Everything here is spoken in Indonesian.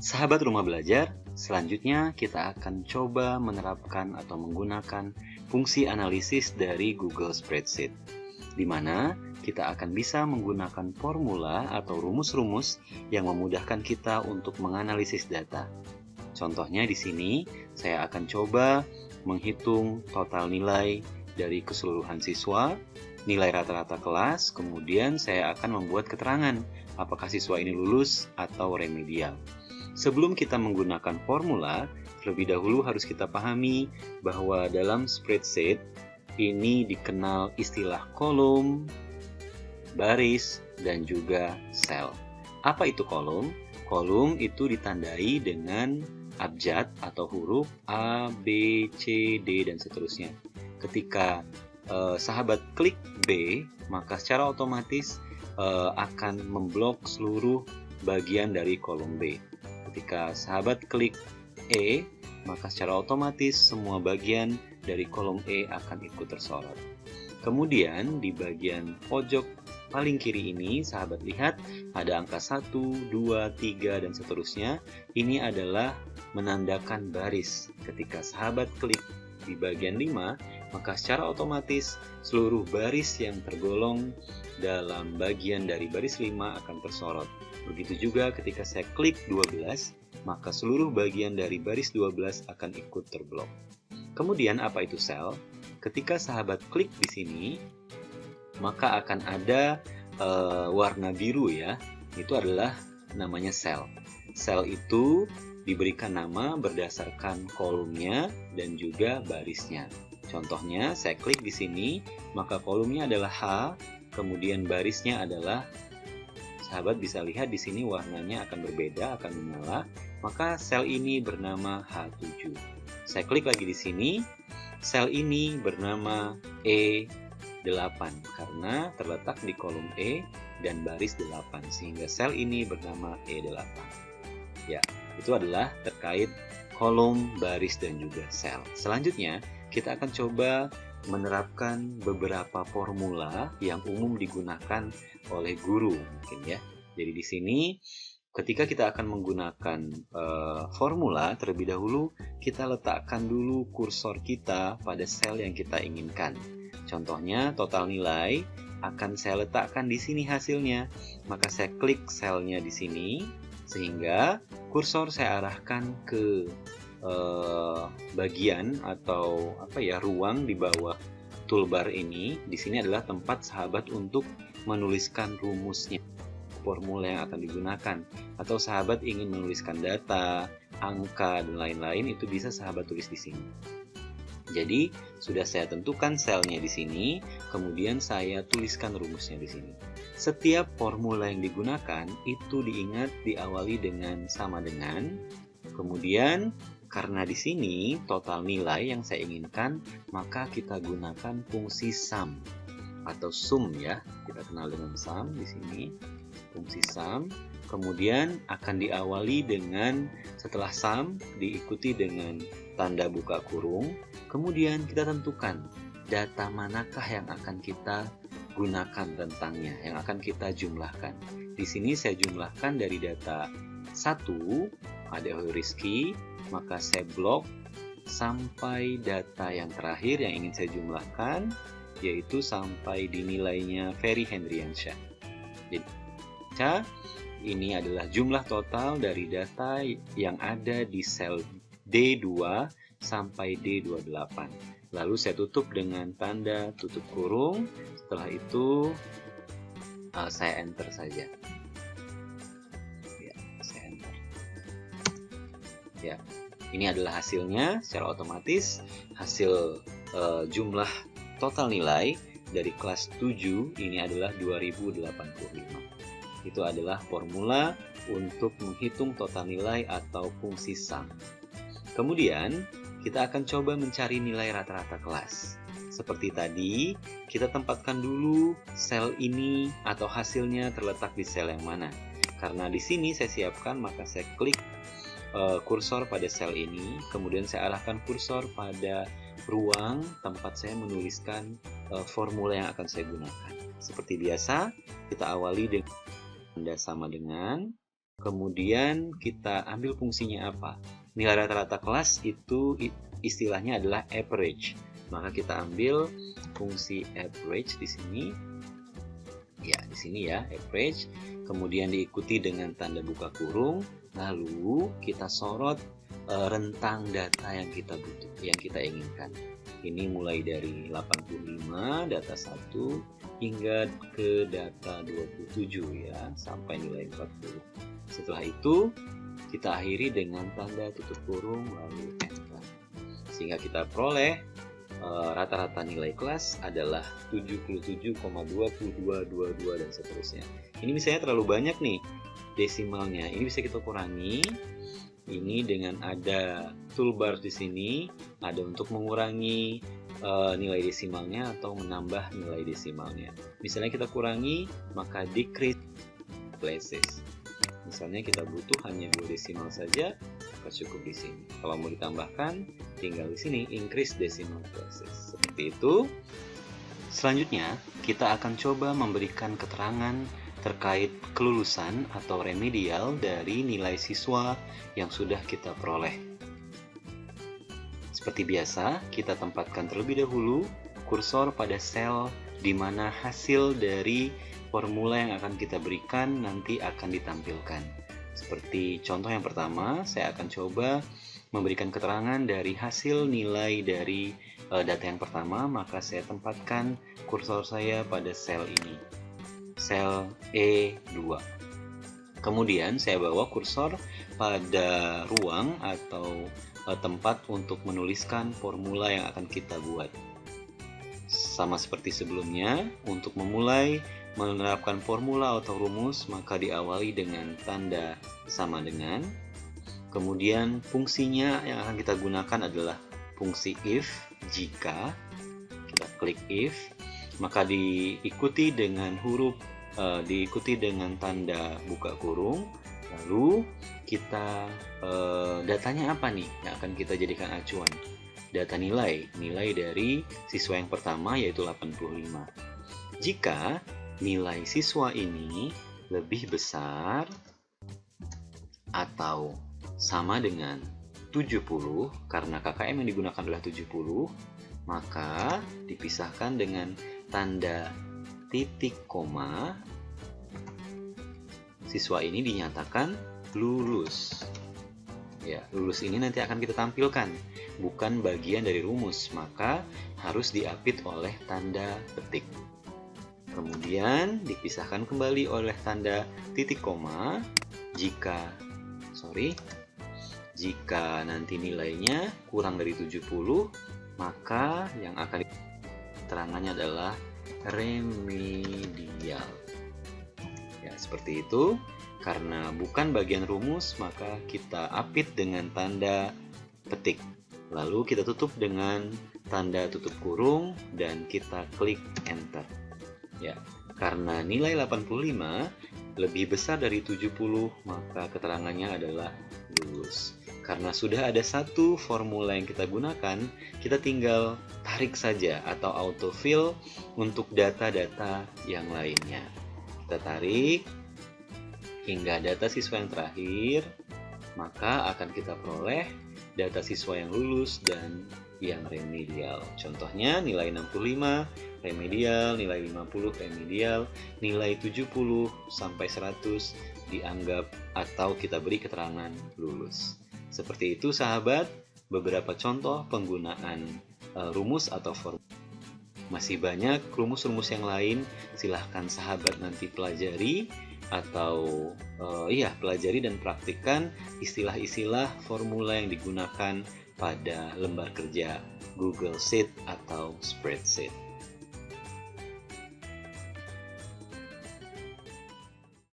Sahabat rumah belajar, selanjutnya kita akan coba menerapkan atau menggunakan fungsi analisis dari Google Spreadsheet, di mana kita akan bisa menggunakan formula atau rumus-rumus yang memudahkan kita untuk menganalisis data. Contohnya di sini, saya akan coba menghitung total nilai dari keseluruhan siswa, nilai rata-rata kelas, kemudian saya akan membuat keterangan apakah siswa ini lulus atau remedial. Sebelum kita menggunakan formula, terlebih dahulu harus kita pahami bahwa dalam spreadsheet ini dikenal istilah kolom, baris, dan juga sel. Apa itu kolom? Kolom itu ditandai dengan abjad atau huruf A, B, C, D, dan seterusnya. Ketika sahabat klik B, maka secara otomatis akan memblok seluruh bagian dari kolom B. Ketika sahabat klik E, maka secara otomatis semua bagian dari kolom E akan ikut tersorot. Kemudian di bagian pojok paling kiri ini, sahabat lihat ada angka 1, 2, 3, dan seterusnya. Ini adalah menandakan baris. Ketika sahabat klik di bagian 5, maka secara otomatis seluruh baris yang tergolong dalam bagian dari baris 5 akan tersorot. Begitu juga ketika saya klik 12, maka seluruh bagian dari baris 12 akan ikut terblok. Kemudian apa itu sel? Ketika sahabat klik di sini, maka akan ada warna biru ya. Itu adalah namanya sel. Sel itu diberikan nama berdasarkan kolomnya dan juga barisnya. Contohnya, saya klik di sini, maka kolomnya adalah H, kemudian barisnya adalah, sahabat bisa lihat di sini warnanya akan berbeda, akan menyala, maka sel ini bernama H7. Saya klik lagi di sini, sel ini bernama E8 karena terletak di kolom E dan baris 8, sehingga sel ini bernama E8. Ya, itu adalah terkait kolom, baris, dan juga sel. Selanjutnya, kita akan coba menerapkan beberapa formula yang umum digunakan oleh guru mungkin ya. Jadi di sini ketika kita akan menggunakan formula, terlebih dahulu kita letakkan dulu kursor kita pada sel yang kita inginkan. Contohnya total nilai akan saya letakkan di sini hasilnya. Maka saya klik selnya di sini sehingga kursor saya arahkan ke bagian atau ruang di bawah toolbar ini. Di sini adalah tempat sahabat untuk menuliskan rumusnya, formula yang akan digunakan, atau sahabat ingin menuliskan data, angka, dan lain-lain, itu bisa sahabat tulis di sini. Jadi sudah saya tentukan selnya di sini, kemudian saya tuliskan rumusnya di sini. Setiap formula yang digunakan itu diingat diawali dengan sama dengan, kemudian karena di sini total nilai yang saya inginkan, maka kita gunakan fungsi sum atau sum ya. Kita kenal dengan sum di sini, fungsi sum. Kemudian akan diawali dengan setelah sum diikuti dengan tanda buka kurung. Kemudian kita tentukan data manakah yang akan kita gunakan tentangnya, yang akan kita jumlahkan. Di sini saya jumlahkan dari data 1, ada Rizky, maka saya blok sampai data yang terakhir yang ingin saya jumlahkan, yaitu sampai di nilainya Ferry Hendriansyah. Jadi ini adalah jumlah total dari data yang ada di sel D2 sampai D28. Lalu saya tutup dengan tanda tutup kurung. Setelah itu saya enter saja. Ya, saya enter. Ya, ini adalah hasilnya secara otomatis. Hasil jumlah total nilai dari kelas 7 ini adalah 2085. Itu adalah formula untuk menghitung total nilai atau fungsi sum. Kemudian kita akan coba mencari nilai rata-rata kelas. Seperti tadi, kita tempatkan dulu sel ini atau hasilnya terletak di sel yang mana. Karena di sini saya siapkan, maka saya klik kursor pada sel ini, kemudian saya arahkan kursor pada ruang tempat saya menuliskan formula yang akan saya gunakan. Seperti biasa, kita awali dengan tanda sama dengan, Kemudian kita ambil fungsinya apa? Nilai rata-rata kelas itu istilahnya adalah average. Maka kita ambil fungsi average di sini. Ya, di sini ya, average. Kemudian diikuti dengan tanda buka kurung. Lalu kita sorot rentang data yang kita butuh, yang kita inginkan. Ini mulai dari 85 data 1 hingga ke data 27 ya, sampai nilai 40. Setelah itu kita akhiri dengan tanda tutup kurung lalu enter. Sehingga kita peroleh rata-rata nilai kelas adalah 77,2222 dan seterusnya. Ini misalnya terlalu banyak nih desimalnya. Ini bisa kita kurangi. Ini dengan ada toolbar di sini, ada untuk mengurangi nilai desimalnya atau menambah nilai desimalnya. Misalnya kita kurangi, maka decrease places. Misalnya kita butuh hanya 2 desimal saja, maka cukup di sini. Kalau mau ditambahkan, tinggal di sini increase decimal places. Seperti itu. Selanjutnya, kita akan coba memberikan keterangan terkait kelulusan atau remedial dari nilai siswa yang sudah kita peroleh. Seperti biasa, kita tempatkan terlebih dahulu kursor pada sel di mana hasil dari formula yang akan kita berikan nanti akan ditampilkan. Seperti contoh yang pertama, saya akan coba memberikan keterangan dari hasil nilai dari data yang pertama, maka saya tempatkan kursor saya pada sel ini. Sel E2. Kemudian saya bawa kursor pada ruang atau tempat untuk menuliskan formula yang akan kita buat. Sama seperti sebelumnya, untuk memulai menerapkan formula atau rumus, maka diawali dengan tanda sama dengan. Kemudian fungsinya yang akan kita gunakan adalah fungsi if, jika. Kita klik if, maka diikuti dengan diikuti dengan tanda buka kurung. Lalu kita datanya apa nih yang akan kita jadikan acuan? Data nilai dari siswa yang pertama yaitu 85. Jika nilai siswa ini lebih besar atau sama dengan 70, karena KKM yang digunakan adalah 70, maka dipisahkan dengan tanda titik koma. Siswa ini dinyatakan lulus. Ya, lulus ini nanti akan kita tampilkan, bukan bagian dari rumus, maka harus diapit oleh tanda petik. Kemudian dipisahkan kembali oleh tanda titik koma jika nanti nilainya kurang dari 70, maka yang akan keterangannya adalah remedial. Ya, seperti itu. Karena bukan bagian rumus, maka kita apit dengan tanda petik. Lalu kita tutup dengan tanda tutup kurung dan kita klik enter. Ya, karena nilai 85 lebih besar dari 70, maka keterangannya adalah lulus. Karena sudah ada satu formula yang kita gunakan, kita tinggal tarik saja atau autofill untuk data-data yang lainnya. Kita tarik hingga data siswa yang terakhir, maka akan kita peroleh data siswa yang lulus dan yang remedial. Contohnya nilai 65 remedial, nilai 50 remedial, nilai 70 sampai 100 dianggap atau kita beri keterangan lulus. Seperti itu sahabat, beberapa contoh penggunaan rumus atau formula. Masih banyak rumus-rumus yang lain, silahkan sahabat nanti pelajari atau pelajari dan praktikkan istilah-istilah formula yang digunakan pada lembar kerja Google Sheet atau Spreadsheet.